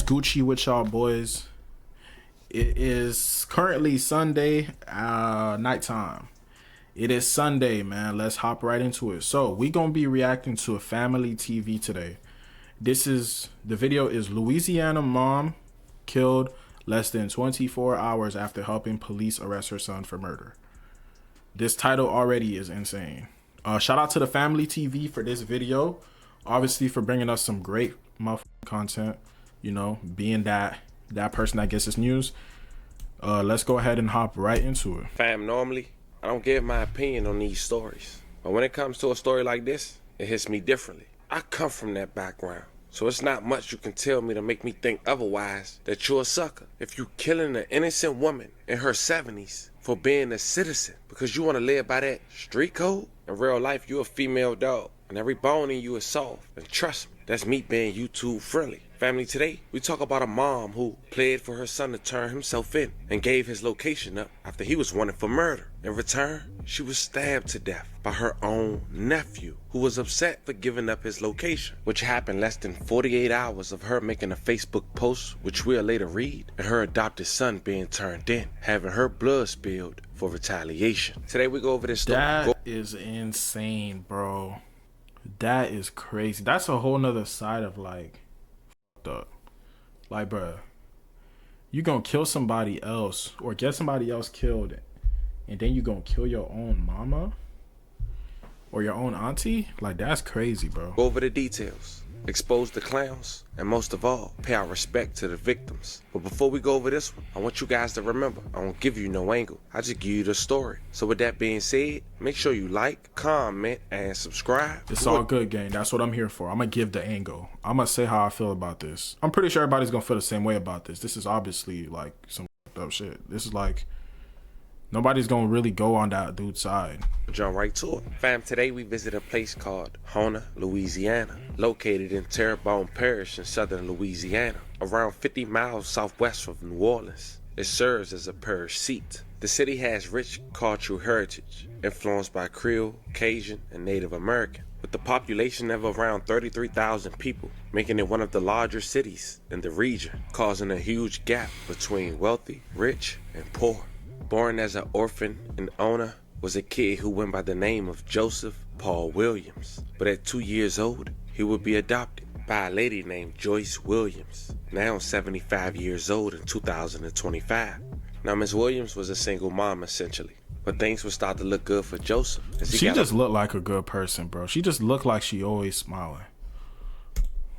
Gucci with y'all boys? It is currently Sunday nighttime. It is Sunday, man. Let's hop right into it. So we gonna be reacting to a family TV today. The video is Louisiana mom killed less than 24 hours after helping police arrest her son for murder. This title already is insane. Shout out to the family TV for this video. Obviously for bringing us some great motherfucking content. You know, being that person that gets this news. Let's go ahead and hop right into it. Fam, normally I don't give my opinion on these stories, but when it comes to a story like this, it hits me differently. I come from that background, so it's not much you can tell me to make me think otherwise that you're a sucker. If you killing an innocent woman in her 70s for being a citizen because you want to live by that street code, in real life you a female dog and every bone in you is soft. And trust me, that's me being YouTube friendly. Family, today we talk about a mom who pled for her son to turn himself in and gave his location up after he was wanted for murder. In return, she was stabbed to death by her own nephew, who was upset for giving up his location, which happened less than 48 hours of her making a Facebook post, which we'll later read, and her adopted son being turned in, having her blood spilled for retaliation. Today we go over this story. That is insane, bro. That is crazy. That's a whole nother side of like, up. Like, bruh, you gonna kill somebody else or get somebody else killed, and then you gonna kill your own mama or your own auntie? Like, that's crazy, bro. Go over the details, expose the clowns, and most of all, pay our respect to the victims. But before we go over this one, I want you guys to remember, I don't give you no angle, I just give you the story. So with that being said, make sure you like, comment, and subscribe. It's all good, gang. That's what I'm here for. I'm gonna give the angle. I'm gonna say how I feel about this. I'm pretty sure everybody's gonna feel the same way about this. This is obviously like some up shit. This is like, nobody's gonna really go on that dude's side. Jump right to it. Fam, today we visit a place called Houma, Louisiana, located in Terrebonne Parish in southern Louisiana, around 50 miles southwest of New Orleans. It serves as a parish seat. The city has rich cultural heritage, influenced by Creole, Cajun, and Native American, with the population of around 33,000 people, making it one of the larger cities in the region, causing a huge gap between wealthy, rich, and poor. Born as an orphan and owner was a kid who went by the name of Joseph Paul Williams. But at 2 years old, he would be adopted by a lady named Joyce Williams, now 75 years old in 2025. Now, Miss Williams was a single mom essentially, but things would start to look good for Joseph. She just looked like a good person, bro. She just looked like she always smiling.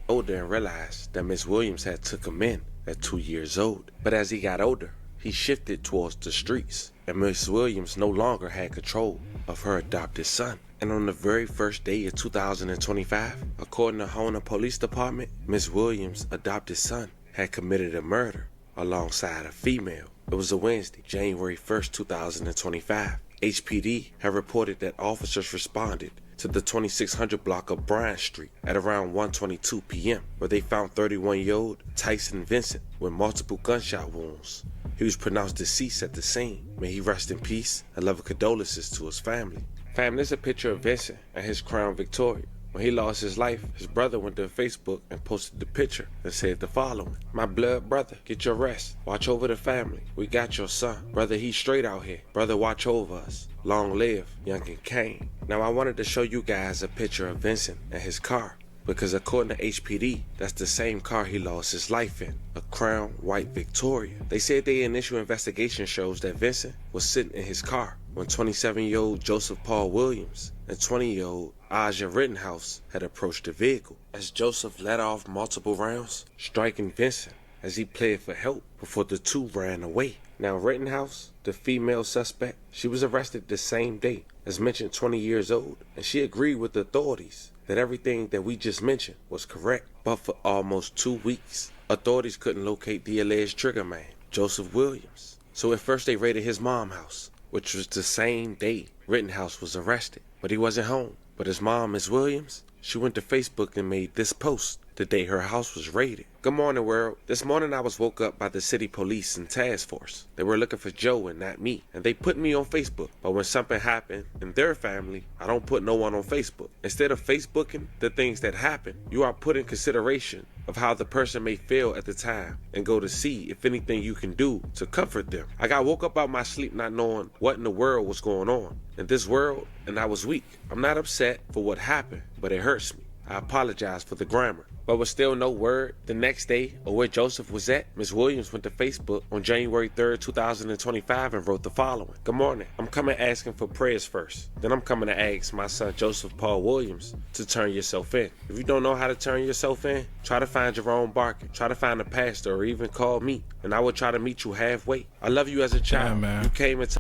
Older and realized that Miss Williams had took him in at 2 years old. But as he got older, he shifted towards the streets, and Miss Williams no longer had control of her adopted son. And on the very first day of 2025, according to Houma Police Department, Miss Williams' adopted son had committed a murder alongside a female. It was a Wednesday, January 1st, 2025. HPD had reported that officers responded to the 2600 block of Bryan Street at around 1:22 p.m., where they found 31-year-old Tyson Vincent with multiple gunshot wounds. He was pronounced deceased at the scene. May he rest in peace and love and condolences to his family. Fam, there's a picture of Vincent and his Crown Victoria. When he lost his life, his brother went to Facebook and posted the picture and said the following: "My blood brother, get your rest. Watch over the family. We got your son. Brother, he's straight out here. Brother, watch over us. Long live Youngin Kane." Now, I wanted to show you guys a picture of Vincent and his car, because according to HPD, that's the same car he lost his life in, a Crown White Victoria. They said their initial investigation shows that Vincent was sitting in his car when 27-year-old Joseph Paul Williams and 20-year-old Aja Rittenhouse had approached the vehicle, as Joseph let off multiple rounds, striking Vincent as he pled for help before the two ran away. Now, Rittenhouse, the female suspect, she was arrested the same day, as mentioned 20 years old, and she agreed with the authorities that everything that we just mentioned was correct. But for almost 2 weeks, authorities couldn't locate the alleged trigger man, Joseph Williams. So at first they raided his mom's house, which was the same day Rittenhouse was arrested, but he wasn't home. But his mom, Ms. Williams, she went to Facebook and made this post the day her house was raided. Good morning, world. This morning I was woke up by the city police and task force. They were looking for Joe and not me, and they put me on Facebook. But when something happened in their family, I don't put no one on Facebook. Instead of Facebooking the things that happen, you are put in consideration of how the person may feel at the time and go to see if anything you can do to comfort them. I got woke up out my sleep not knowing what in the world was going on in this world, and I was weak. I'm not upset for what happened, but it hurts me. I apologize for the grammar. But with still no word the next day or where Joseph was at, Ms. Williams went to Facebook on January 3rd, 2025 and wrote the following. Good morning. I'm coming asking for prayers first. Then I'm coming to ask my son Joseph Paul Williams to turn yourself in. If you don't know how to turn yourself in, try to find Jerome Barker. Try to find a pastor or even call me, and I will try to meet you halfway. I love you as a child. Yeah, man. You came into...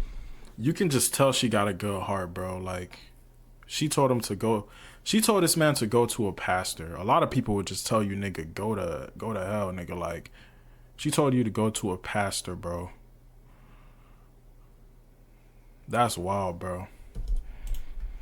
You can just tell she got a good heart, bro. Like, she told him to go. She told this man to go to a pastor. A lot of people would just tell you, nigga, go to hell, nigga. Like, she told you to go to a pastor, bro. That's wild, bro.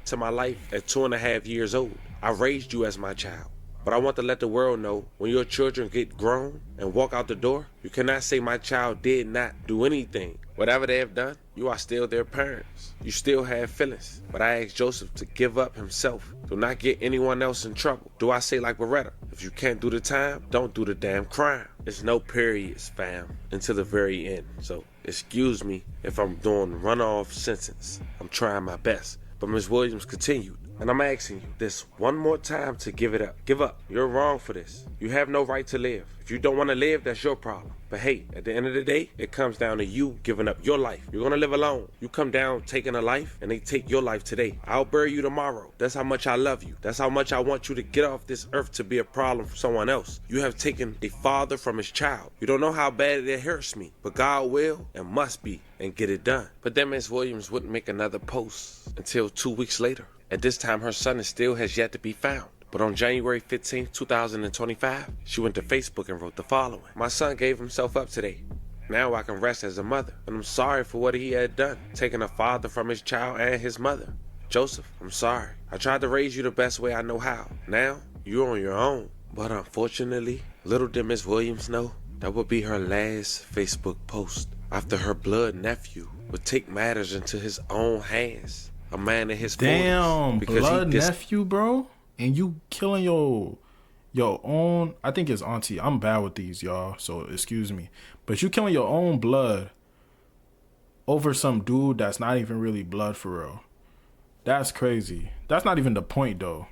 To my life at 2.5 years old. I raised you as my child. But I want to let the world know, when your children get grown and walk out the door, you cannot say my child did not do anything. Whatever they have done, you are still their parents. You still have feelings. But I asked Joseph to give up himself. Do not get anyone else in trouble. Do I say like Beretta? If you can't do the time, don't do the damn crime. There's no periods, fam, until the very end. So excuse me if I'm doing runoff sentence. I'm trying my best. But Ms. Williams continued. And I'm asking you this one more time to give it up. Give up. You're wrong for this. You have no right to live. If you don't want to live, that's your problem. But hey, at the end of the day, it comes down to you giving up your life. You're going to live alone. You come down taking a life, and they take your life today. I'll bury you tomorrow. That's how much I love you. That's how much I want you to get off this earth to be a problem for someone else. You have taken a father from his child. You don't know how bad it hurts me, but God will and must be and get it done. But then Ms. Williams wouldn't make another post until 2 weeks later. At this time, her son still has yet to be found. But on January 15, 2025, she went to Facebook and wrote the following. My son gave himself up today. Now I can rest as a mother. And I'm sorry for what he had done, taking a father from his child and his mother. Joseph, I'm sorry. I tried to raise you the best way I know how. Now, you're on your own. But unfortunately, little did Miss Williams know, that would be her last Facebook post after her blood nephew would take matters into his own hands. A man in his 40s. Damn, blood nephew, bro? And you killing your own, I think it's auntie. I'm bad with these, y'all, so excuse me. But you killing your own blood over some dude that's not even really blood for real. That's crazy. That's not even the point, though.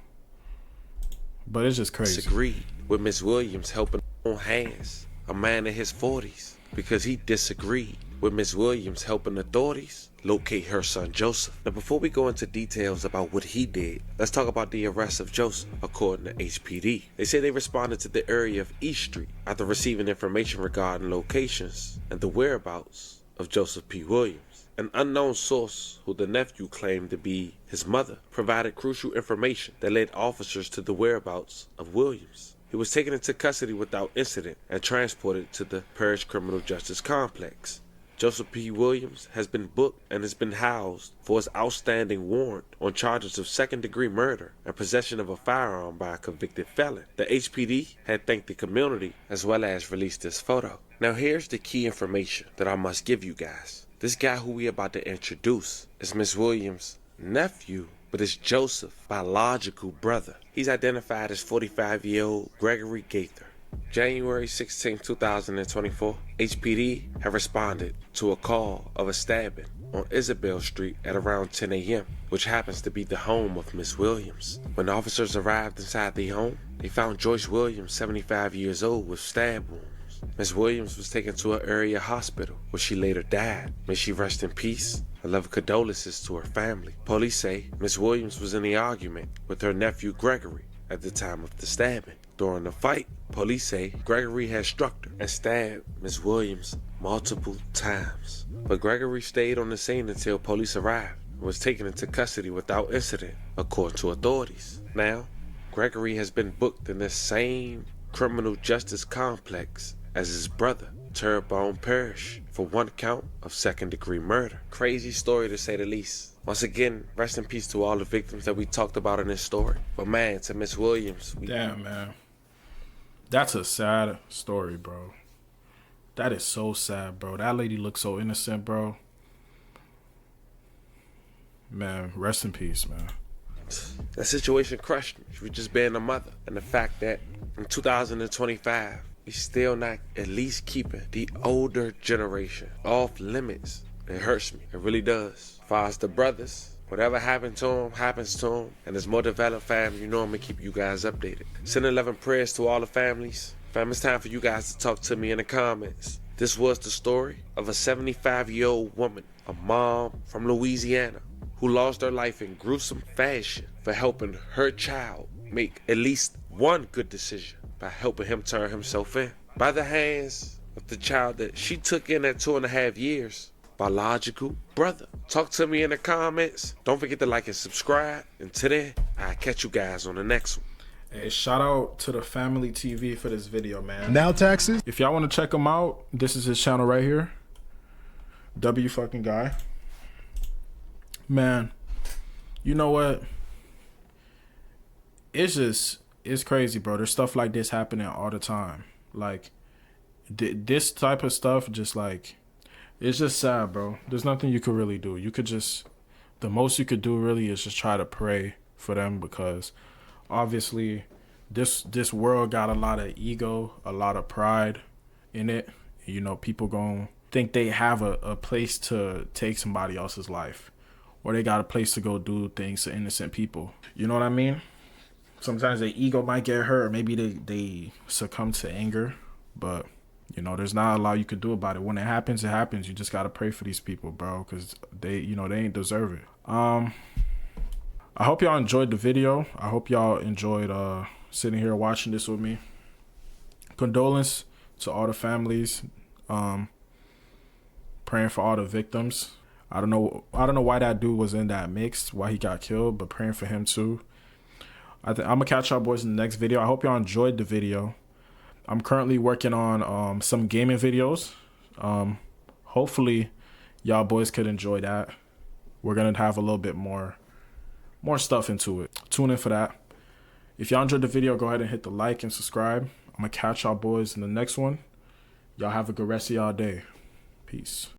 But it's just crazy. Disagreed with Miss Williams helping on hands. A man in his 40s. Because he disagreed with Miss Williams helping authorities locate her son Joseph. Now before we go into details about what he did, let's talk about the arrest of Joseph. According to HPD, they say they responded to the area of East Street after receiving information regarding locations and the whereabouts of Joseph P. Williams. An unknown source, who the nephew claimed to be his mother, provided crucial information that led officers to the whereabouts of Williams. He was taken into custody without incident and transported to the Parish Criminal Justice Complex. Joseph P. Williams has been booked and has been housed for his outstanding warrant on charges of second-degree murder and possession of a firearm by a convicted felon. The HPD had thanked the community as well as released this photo. Now here's the key information that I must give you guys. This guy who we about to introduce is Miss Williams' nephew, but is Joseph's biological brother. He's identified as 45-year-old Gregory Gaither. January 16, 2024, HPD have responded to a call of a stabbing on Isabel Street at around 10 a.m., which happens to be the home of Miss Williams. When officers arrived inside the home, they found Joyce Williams, 75 years old, with stab wounds. Miss Williams was taken to an area hospital where she later died. May she rest in peace. I love condolences to her family. Police say Miss Williams was in the argument with her nephew Gregory at the time of the stabbing. During the fight, police say Gregory had struck her and stabbed Miss Williams multiple times. But Gregory stayed on the scene until police arrived and was taken into custody without incident, according to authorities. Now, Gregory has been booked in the same criminal justice complex as his brother, Terrebonne Parish, for one count of second-degree murder. Crazy story to say the least. Once again, rest in peace to all the victims that we talked about in this story. But man, to Miss Williams, damn, man. That's a sad story, bro. That is so sad, bro. That lady looks so innocent, bro. Man, rest in peace, man. That situation crushed me. She was just being a mother. And the fact that in 2025, we still not at least keeping the older generation off limits. It hurts me. It really does. As far as the brothers, whatever happened to them, happens to them. And there's more developed family, you know I'm going to keep you guys updated. Send 11 prayers to all the families. Fam, it's time for you guys to talk to me in the comments. This was the story of a 75-year-old woman, a mom from Louisiana, who lost her life in gruesome fashion for helping her child make at least one good decision by helping him turn himself in. By the hands of the child that she took in at 2.5 years, biological brother. Talk to me in the comments. Don't forget to like and subscribe. Until then, I'll catch you guys on the next one. Hey, shout out to the Family TV for this video, man. Now taxes? If y'all want to check him out, this is his channel right here. W fucking guy. Man, you know what? It's crazy, bro. There's stuff like this happening all the time. Like, this type of stuff, just like, it's just sad, bro. There's nothing you could really do. You could just, the most you could do really is just try to pray for them, because obviously this world got a lot of ego, a lot of pride in it. You know, people gonna think they have a place to take somebody else's life, or they got a place to go do things to innocent people. You know what I mean? Sometimes their ego might get hurt, or maybe they succumb to anger, but you know, there's not a lot you can do about it. When it happens, it happens. You just gotta pray for these people, bro, because they ain't deserve it. I hope y'all enjoyed the video. I hope y'all enjoyed sitting here watching this with me. Condolence to all the families. Praying for all the victims. I don't know why that dude was in that mix, why he got killed, but praying for him too. I'm gonna catch y'all boys in the next video. I hope y'all enjoyed the video. I'm currently working on some gaming videos. Hopefully y'all boys could enjoy that. We're gonna have a little bit more stuff into it. Tune in for that. If y'all enjoyed the video, go ahead and hit the like and subscribe. I'm gonna catch y'all boys in the next one. Y'all have a good rest of y'all day. Peace.